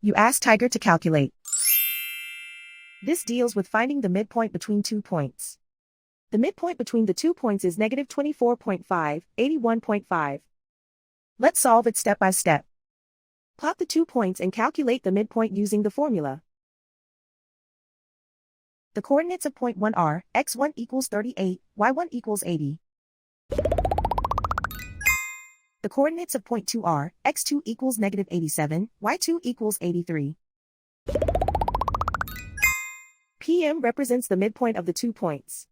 You ask Tiger to calculate. This deals with finding the midpoint between 2 points. The midpoint between the 2 points is negative 24.5, 81.5. Let's solve it step by step. Plot the 2 points and calculate the midpoint using the formula. The coordinates of point 1 are x1 equals 38, y1 equals 80. The coordinates of point 2 are x2 equals negative 87, y2 equals 83. PM represents the midpoint of the 2 points.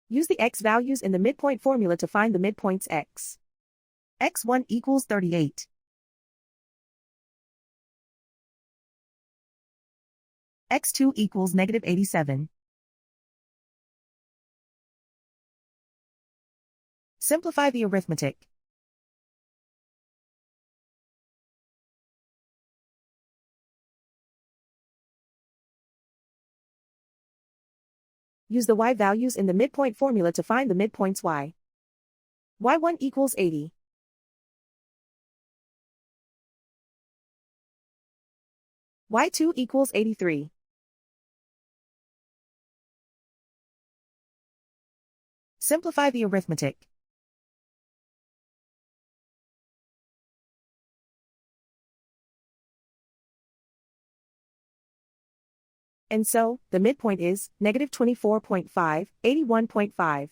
Use the x values in the midpoint formula to find the midpoints x. x1 equals 38. x2 equals negative 87. Simplify the arithmetic. Use the y values in the midpoint formula to find the midpoints y. y1 equals 80. y2 equals 83. Simplify the arithmetic. And so, the midpoint is negative 24.5, 81.5.